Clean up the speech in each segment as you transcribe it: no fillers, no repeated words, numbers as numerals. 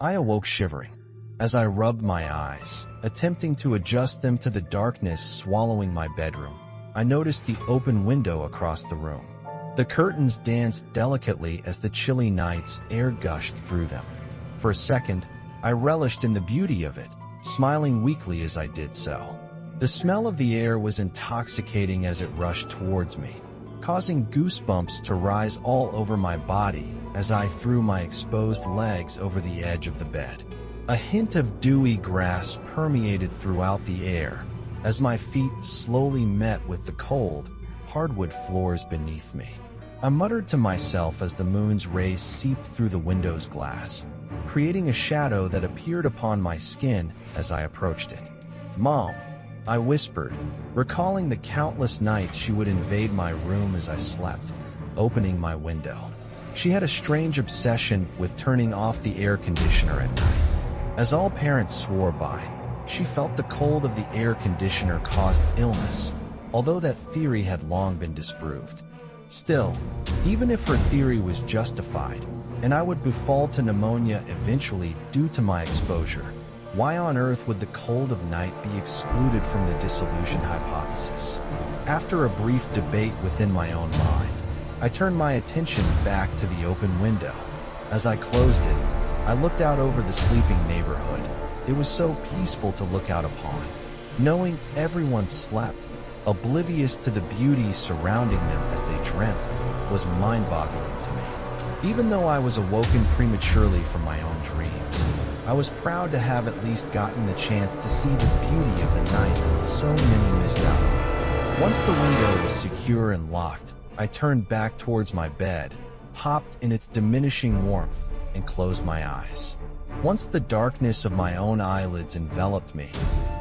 I awoke shivering. As I rubbed my eyes, attempting to adjust them to the darkness swallowing my bedroom, I noticed the open window across the room. The curtains danced delicately as the chilly night's air gushed through them. For a second, I relished in the beauty of it, smiling weakly as I did so. The smell of the air was intoxicating as it rushed towards me, causing goosebumps to rise all over my body as I threw my exposed legs over the edge of the bed. A hint of dewy grass permeated throughout the air as my feet slowly met with the cold, hardwood floors beneath me. I muttered to myself as the moon's rays seeped through the window's glass, creating a shadow that appeared upon my skin as I approached it. "Mom," I whispered, recalling the countless nights she would invade my room as I slept, opening my window. She had a strange obsession with turning off the air conditioner at night. As all parents swore by, she felt the cold of the air conditioner caused illness, although that theory had long been disproved. Still, even if her theory was justified, and I would befall to pneumonia eventually due to my exposure, why on earth would the cold of night be excluded from the dissolution hypothesis? After a brief debate within my own mind, I turned my attention back to the open window. As I closed it, I looked out over the sleeping neighborhood. It was so peaceful to look out upon, knowing everyone slept, oblivious to the beauty surrounding them as they dreamt, was mind-boggling to me. Even though I was awoken prematurely from my own dreams, I was proud to have at least gotten the chance to see the beauty of the night so many missed out on. Once the window was secure and locked, I turned back towards my bed, hopped in its diminishing warmth, and closed my eyes. Once the darkness of my own eyelids enveloped me,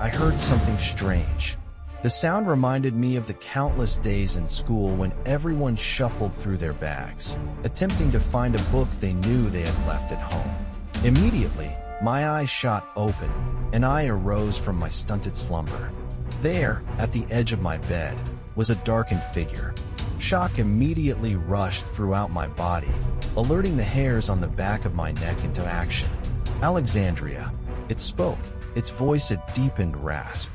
I heard something strange. The sound reminded me of the countless days in school when everyone shuffled through their bags, attempting to find a book they knew they had left at home. Immediately, my eyes shot open, and I arose from my stunted slumber. There, at the edge of my bed, was a darkened figure. Shock immediately rushed throughout my body, alerting the hairs on the back of my neck into action. Alexandria. It spoke, its voice a deepened rasp.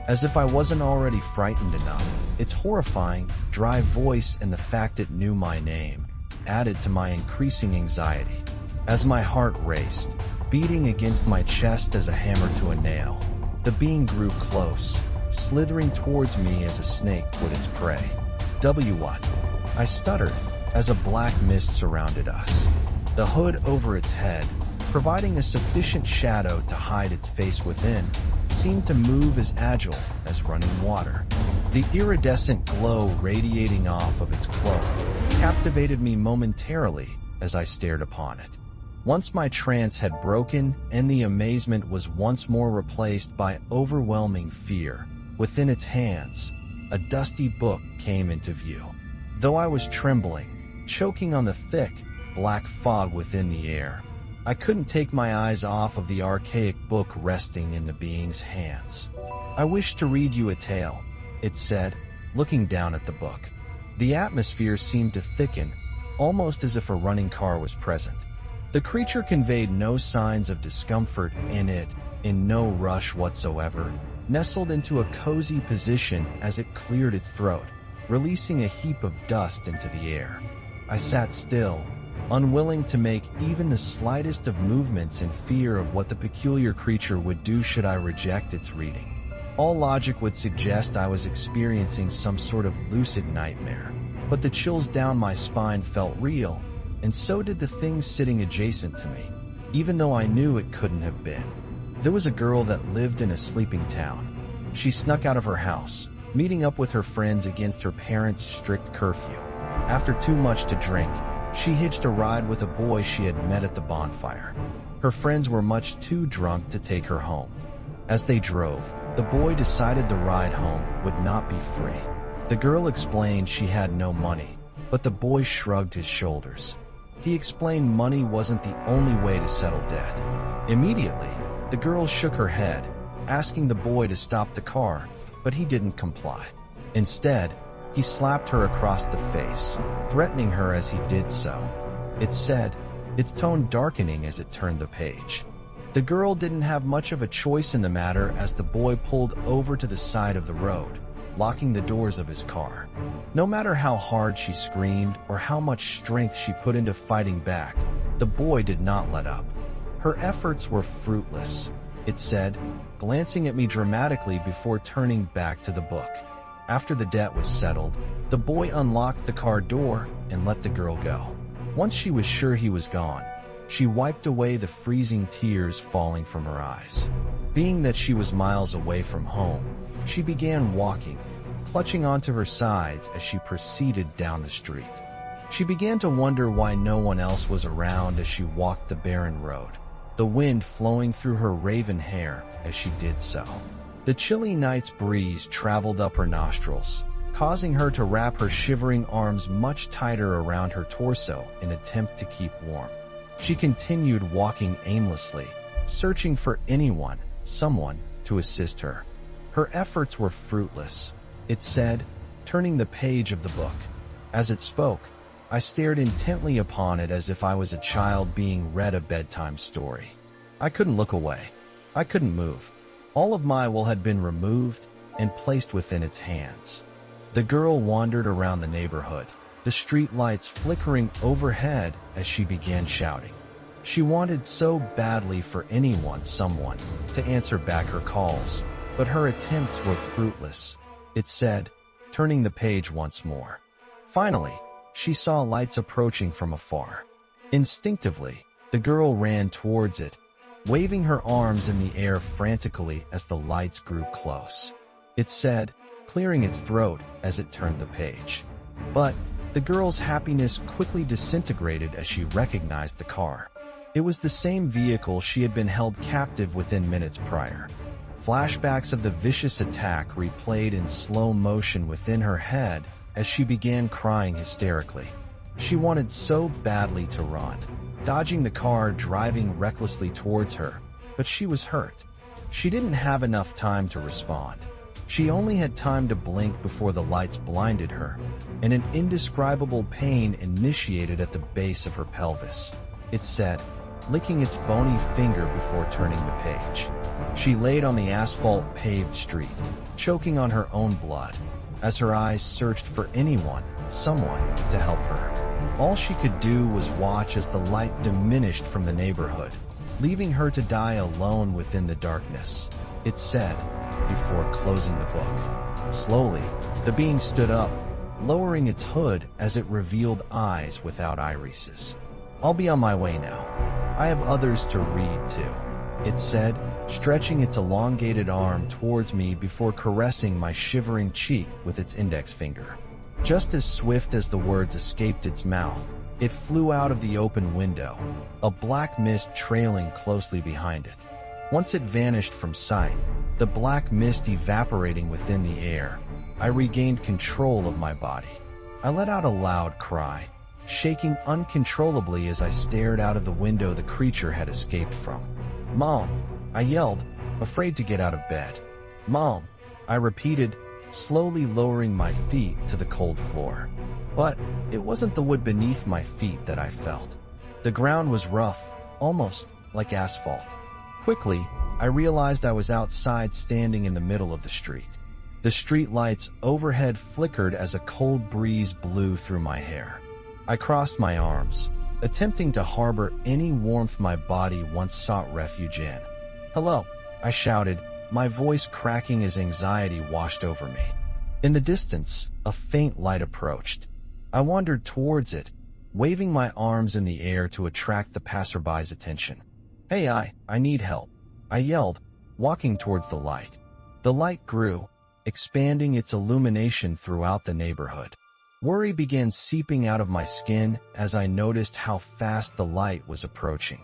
As if I wasn't already frightened enough, its horrifying, dry voice and the fact it knew my name added to my increasing anxiety. As my heart raced, beating against my chest as a hammer to a nail, the being grew close, slithering towards me as a snake would its prey. What? I stuttered, as a black mist surrounded us. The hood over its head, providing a sufficient shadow to hide its face within, seemed to move as agile as running water. The iridescent glow radiating off of its cloak captivated me momentarily as I stared upon it. Once my trance had broken and the amazement was once more replaced by overwhelming fear, within its hands, a dusty book came into view. Though I was trembling, choking on the thick, black fog within the air, I couldn't take my eyes off of the archaic book resting in the being's hands. "I wish to read you a tale," it said, looking down at the book. The atmosphere seemed to thicken, almost as if a running car was present. The creature conveyed no signs of discomfort and it, in no rush whatsoever, nestled into a cozy position as it cleared its throat, releasing a heap of dust into the air. I sat still, unwilling to make even the slightest of movements in fear of what the peculiar creature would do should I reject its reading. All logic would suggest I was experiencing some sort of lucid nightmare, but the chills down my spine felt real, and so did the thing sitting adjacent to me, even though I knew it couldn't have been. There was a girl that lived in a sleeping town. She snuck out of her house, meeting up with her friends against her parents' strict curfew. After too much to drink, she hitched a ride with a boy she had met at the bonfire. Her friends were much too drunk to take her home. As they drove, the boy decided the ride home would not be free. The girl explained she had no money, but the boy shrugged his shoulders. He explained money wasn't the only way to settle debt. Immediately, the girl shook her head, asking the boy to stop the car, but he didn't comply. Instead, he slapped her across the face, threatening her as he did so. It said, its tone darkening as it turned the page. The girl didn't have much of a choice in the matter as the boy pulled over to the side of the road, locking the doors of his car. No matter how hard she screamed or how much strength she put into fighting back, the boy did not let up. Her efforts were fruitless, it said, glancing at me dramatically before turning back to the book. After the debt was settled, the boy unlocked the car door and let the girl go. Once she was sure he was gone, she wiped away the freezing tears falling from her eyes. Being that she was miles away from home, she began walking, clutching onto her sides as she proceeded down the street. She began to wonder why no one else was around as she walked the barren road, the wind flowing through her raven hair as she did so. The chilly night's breeze traveled up her nostrils, causing her to wrap her shivering arms much tighter around her torso in an attempt to keep warm. She continued walking aimlessly, searching for someone to assist her. Her efforts were fruitless, it said, turning the page of the book. As it spoke, I stared intently upon it as if I was a child being read a bedtime story. I couldn't look away. I couldn't move. All of my will had been removed and placed within its hands. The girl wandered around the neighborhood, the street lights flickering overhead as she began shouting. She wanted so badly for someone, to answer back her calls, but her attempts were fruitless, it said, turning the page once more. Finally, she saw lights approaching from afar. Instinctively, the girl ran towards it, waving her arms in the air frantically as the lights grew close. It said, clearing its throat as it turned the page. But the girl's happiness quickly disintegrated as she recognized the car. It was the same vehicle she had been held captive within minutes prior. Flashbacks of the vicious attack replayed in slow motion within her head as she began crying hysterically. She wanted so badly to run, dodging the car driving recklessly towards her, but she was hurt. She didn't have enough time to respond. She only had time to blink before the lights blinded her, and an indescribable pain initiated at the base of her pelvis, it said, licking its bony finger before turning the page. She laid on the asphalt-paved street, choking on her own blood, as her eyes searched for someone to help her. All she could do was watch as the light diminished from the neighborhood, leaving her to die alone within the darkness, it said, before closing the book. Slowly, the being stood up, lowering its hood as it revealed eyes without irises. I'll be on my way now. I have others to read too, it said, stretching its elongated arm towards me before caressing my shivering cheek with its index finger. Just as swift as the words escaped its mouth, it flew out of the open window, a black mist trailing closely behind it. Once it vanished from sight, the black mist evaporating within the air, I regained control of my body. I let out a loud cry, shaking uncontrollably as I stared out of the window the creature had escaped from. "Mom!" I yelled, afraid to get out of bed. "Mom!" I repeated, slowly lowering my feet to the cold floor. But it wasn't the wood beneath my feet that I felt. The ground was rough, almost like asphalt. Quickly, I realized I was outside standing in the middle of the street. The street lights overhead flickered as a cold breeze blew through my hair. I crossed my arms, attempting to harbor any warmth my body once sought refuge in. "Hello," I shouted, my voice cracking as anxiety washed over me. In the distance, a faint light approached. I wandered towards it, waving my arms in the air to attract the passerby's attention. "Hey, I need help," I yelled, walking towards the light. The light grew, expanding its illumination throughout the neighborhood. Worry began seeping out of my skin as I noticed how fast the light was approaching.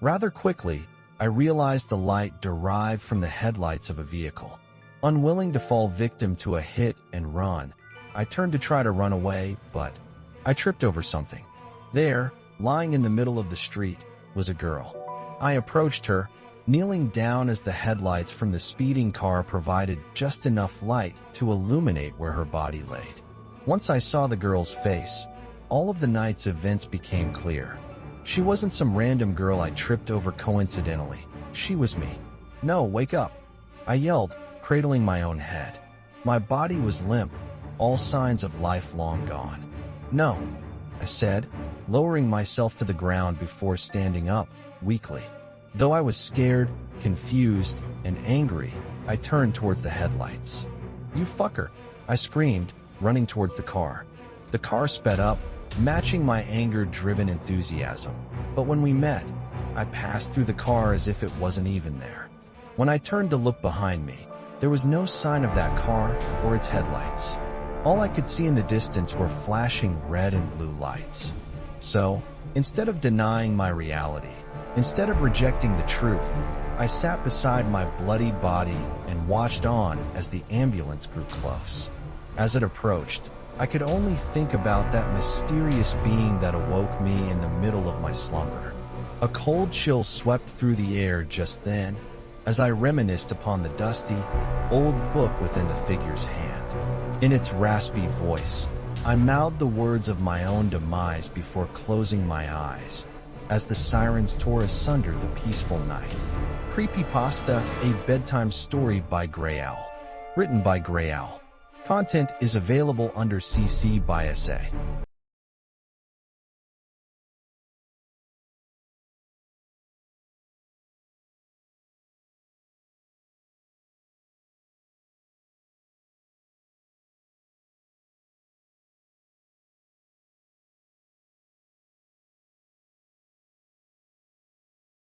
Rather quickly, I realized the light derived from the headlights of a vehicle. Unwilling to fall victim to a hit and run, I turned to try to run away, but I tripped over something. There, lying in the middle of the street, was a girl. I approached her, kneeling down as the headlights from the speeding car provided just enough light to illuminate where her body laid. Once I saw the girl's face, all of the night's events became clear. She wasn't some random girl I tripped over coincidentally. She was me. No, wake up, I yelled, cradling my own head. My body was limp, all signs of life long gone. No, I said, lowering myself to the ground before standing up, weakly. Though I was scared, confused, and angry, I turned towards the headlights. You fucker, I screamed, running towards the car. The car sped up, matching my anger-driven enthusiasm. But when we met, I passed through the car as if it wasn't even there. When I turned to look behind me, there was no sign of that car or its headlights. All I could see in the distance were flashing red and blue lights. So, instead of denying my reality, instead of rejecting the truth, I sat beside my bloody body and watched on as the ambulance grew close. As it approached, I could only think about that mysterious being that awoke me in the middle of my slumber. A cold chill swept through the air just then, as I reminisced upon the dusty, old book within the figure's hand. In its raspy voice, I mouthed the words of my own demise before closing my eyes, as the sirens tore asunder the peaceful night. Creepypasta, a bedtime story by Grey Owl. Written by Grey Owl. Content is available under CC by SA.